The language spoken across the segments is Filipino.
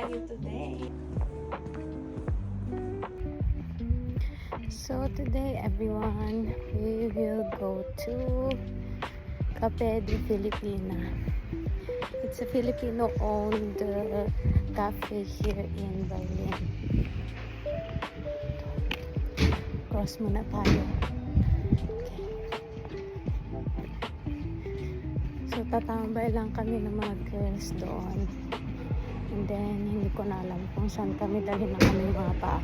you today. So today everyone, we will go to Cafe de Filipina. It's a Filipino-owned cafe here in Berlin. Cross muna tayo. So tatambay lang kami ng mga girls doon. And then hindi ko na alam kung saan kami dalhin ng aming mga paa.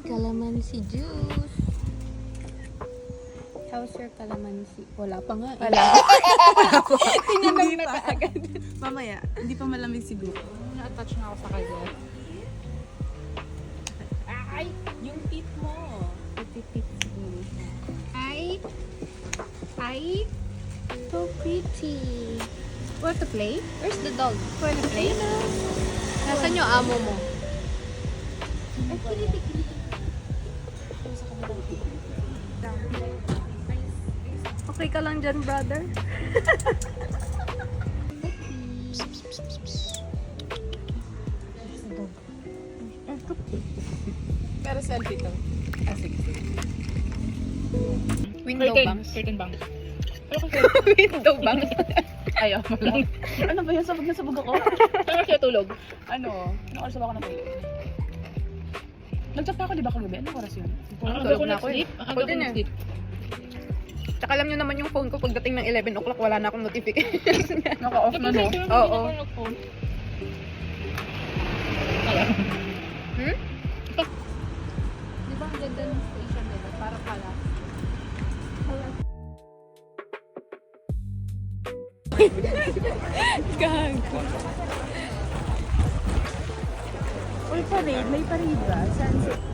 Calamansi juice. How's your calamansi? Wala pa nga. Wala. Wala pa. Tinanong na kaagad. Mamaya, hindi pa malamig siguro. Na-attach na ako sa kanya. Ay, yung tip mo. Tip siguro. Ay. So pretty. Want to play? Where's the dog? Want to play? Nasaan yung amo mo? Ay, kinitik. Okay ka lang dyan, brother? Pero selfie to. Sige. Window bangs. Curtain bangs. Window bangs. Ayaw mo lang. Ano ba yan? Sabog na sabog ako. Saan siya tulog? Ano? Anong oras ba ako natulog? Nag-chat pa ako, di ba kagabi? Anong oras yun? Tulog na ako eh. Ako din eh. Tsaka alam nyo naman yung phone ko pagdating ng 11 o'clock wala na akong notification. Naka-off na, no? Oo. Di ba ang ganda ng station nila? Para pala. Gago. Uy, parade. May parade ba? Sunset.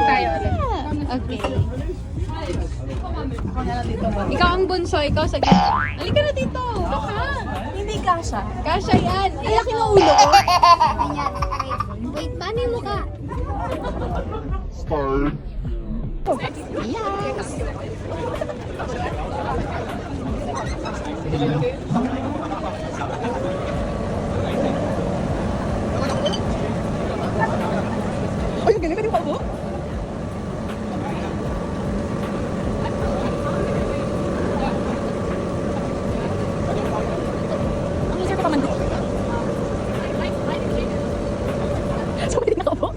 Tayo ulit. Okay. Ako na lang dito ba? Ikaw ang bunso, ikaw sa gitna. Halika na dito. Baka. Hindi kasha. Kasha yan. Ang laki ng ulo ko. Ganyan. Wait, paano yung mukha? Start. Yes. Ay, ang galing ka din pa po? Ang isa pa ka man dito. So, pwede nakaupo?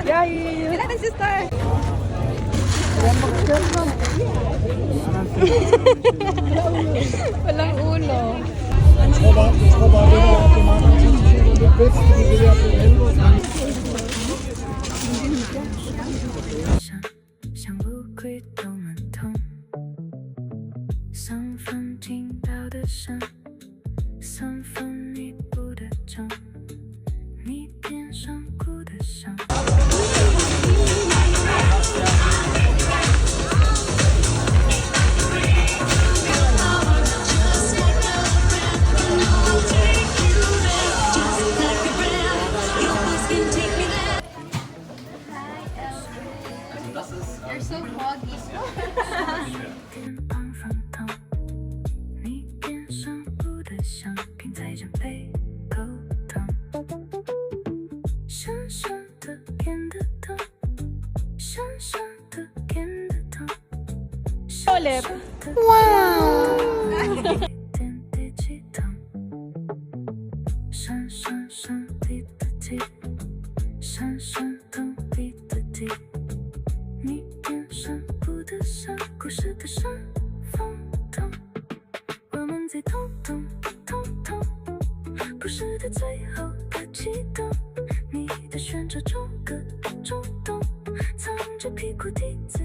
Yay! Wala na, sister! Walang ulo. You're so foggy. 你变上不的香槟在这杯口汤，香香的甜的汤，香香的甜的汤。Ulit. Wow! 闪闪滴的滴，闪闪灯里的滴，你点闪不的闪，故事的闪，风灯，我们在通通通通，故事的最后的启动，你的旋转中各种动，藏着屁股底子。